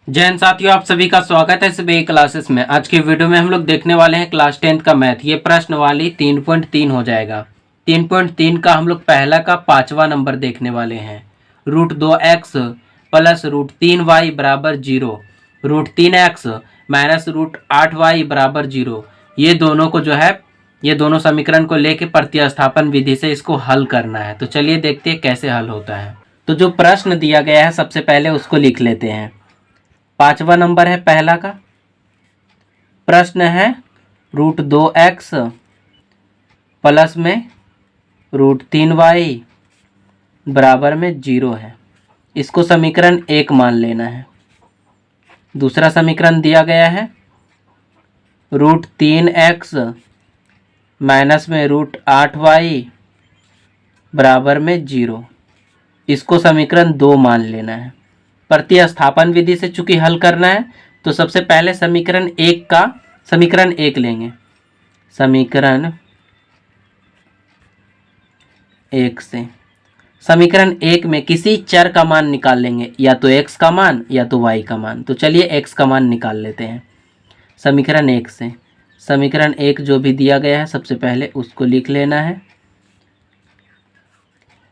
जय हिंद साथियों, आप सभी का स्वागत है सभी क्लासेस में। आज की वीडियो में हम लोग देखने वाले हैं क्लास 10th का मैथ। ये प्रश्न वाली 3.3 हो जाएगा। 3.3 का हम लोग पहला का 5वां नंबर देखने वाले हैं। √2x प्लस √3y बराबर 0, √3x माइनस √8y बराबर 0। ये दोनों को जो है, ये दोनों समीकरण को लेके प्रतिस्थापन विधि से इसको हल करना है। तो चलिए देखते हैं कैसे हल होता है। तो जो प्रश्न दिया गया है सबसे पहले उसको लिख लेते हैं। 5वां नंबर है पहला का प्रश्न है √2x प्लस में √3y बराबर में 0 है। इसको समीकरण 1 मान लेना है। दूसरा समीकरण दिया गया है √3x माइनस में √8y बराबर में 0। इसको समीकरण 2 मान लेना है। प्रतिस्थापन विधि से चूंकि हल करना है तो सबसे पहले समीकरण 1 लेंगे। समीकरण 1 से समीकरण 1 में किसी चर का मान निकाल लेंगे, या तो x का मान या तो y का मान। तो चलिए x का मान निकाल लेते हैं समीकरण 1 से। समीकरण 1 जो भी दिया गया है सबसे पहले उसको लिख लेना है।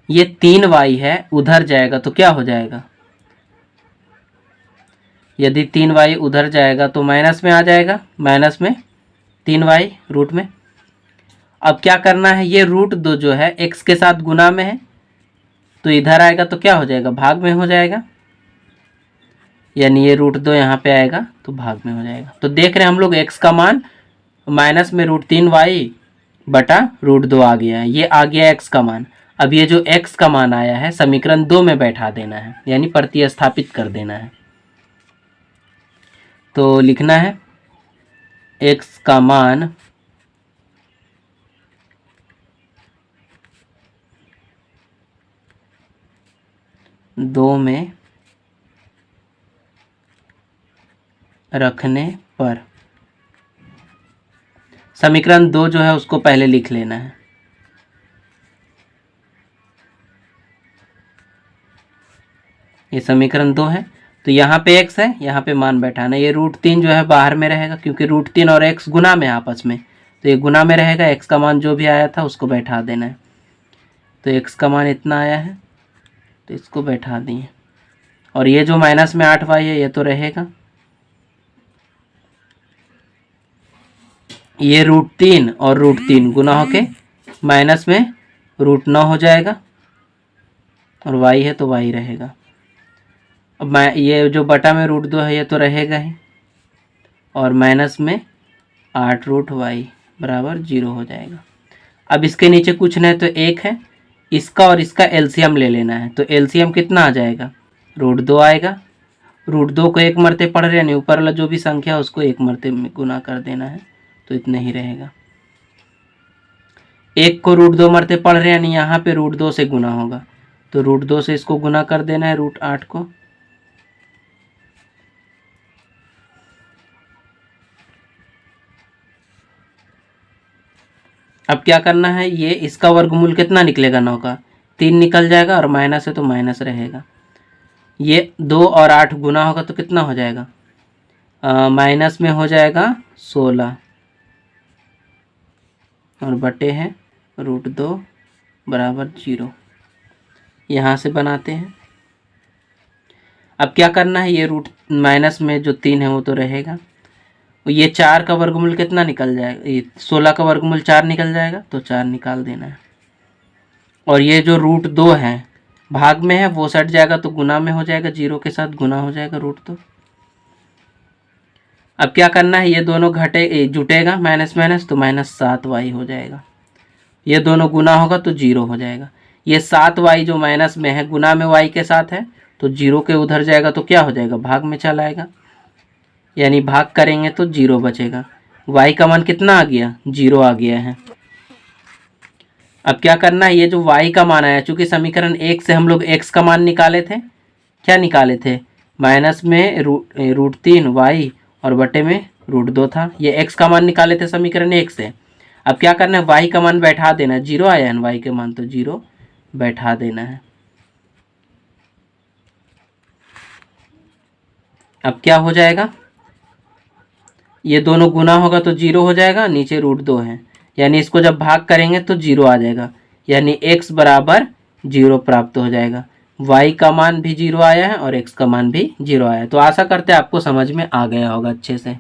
ये 3y है, उधर जाएगा तो क्या हो जाएगा? यदि 3y उधर जाएगा तो माइनस में आ जाएगा, माइनस में 3y रूट में। अब क्या करना है, ये √2 जो है x के साथ गुना में है तो इधर आएगा तो क्या हो जाएगा? भाग में हो जाएगा। यानी ये √2 यहाँ पे आएगा तो भाग में हो जाएगा। तो देख रहे हैं हम लोग x का मान माइनस में √3y बटा √2 आ गया है। ये आ गया x का मान। अब ये जो x का मान आया है समीकरण 2 में बैठा देना है, यानी प्रतिस्थापित कर देना है। तो लिखना है x का मान दो में रखने पर, समीकरण 2 जो है उसको पहले लिख लेना है। ये समीकरण 2 है तो यहाँ पे x है, यहाँ पे मान बैठाना। ये √3 जो है बाहर में रहेगा क्योंकि √3 और x गुना में आपस में, तो ये गुना में रहेगा। x का मान जो भी आया था उसको बैठा देना है। तो x का मान इतना आया है तो इसको बैठा दिए। और ये जो माइनस में 8y है ये तो रहेगा। ये √3 और √3 गुना होके माइनस में √9 हो जाएगा और y है तो y रहेगा। अब ये जो बटा में √2 है ये तो रहेगा ही, और माइनस में 8√y बराबर 0 हो जाएगा। अब इसके नीचे कुछ नहीं तो 1 है, इसका और इसका एलसीएम ले लेना है। तो एलसीएम कितना आ जाएगा? √2 आएगा। √2 को 1 मरते पढ़ रहे हैं, नहीं ऊपर वाला जो भी संख्या है उसको 1 मरते में गुना कर देना है, तो इतना ही रहेगा। 1 को √2 मरते पढ़ रहे हैं, नहीं यहाँ पे √2 से गुना होगा, तो √2 से इसको गुना कर देना है √8 को। अब क्या करना है, ये इसका वर्गमूल कितना निकलेगा? 9 का 3 निकल जाएगा, और माइनस है तो माइनस रहेगा। ये 2 और 8 गुना होगा तो कितना हो जाएगा? माइनस में हो जाएगा 16, और बटे है √2 बराबर 0। यहाँ से बनाते हैं। अब क्या करना है, ये माइनस में जो 3 है वो तो रहेगा। ये 4 का वर्गमूल कितना निकल जाएगा? ये 16 का वर्गमूल 4 निकल जाएगा, तो 4 निकाल देना है। और ये जो √2 है भाग में है वो सट जाएगा तो गुना में हो जाएगा, 0 के साथ गुना हो जाएगा √2। अब क्या करना है, ये दोनों घटे जुटेगा माइनस माइनस तो -7y हो जाएगा। ये दोनों गुना होगा तो 0 हो जाएगा। ये 7y जो माइनस में है गुना में y के साथ है तो 0 के उधर जाएगा तो क्या हो जाएगा? भाग में चला आएगा, यानी भाग करेंगे तो 0 बचेगा। y का मान कितना आ गया? 0 आ गया है। अब क्या करना है, ये जो y का मान आया, चूंकि समीकरण 1 से हम लोग x का मान निकाले थे, क्या निकाले थे? माइनस में √3y और बटे में √2 था। ये x का मान निकाले थे समीकरण 1 से। अब क्या करना है, y का मान बैठा देना। 0 आया है y के मान, तो 0 बैठा देना है। अब क्या हो जाएगा, ये दोनों गुना होगा तो 0 हो जाएगा, नीचे √2 है, यानी इसको जब भाग करेंगे तो 0 आ जाएगा, यानी x बराबर 0 प्राप्त हो जाएगा। y का मान भी 0 आया है और x का मान भी 0 आया है। तो आशा करते हैं आपको समझ में आ गया होगा अच्छे से।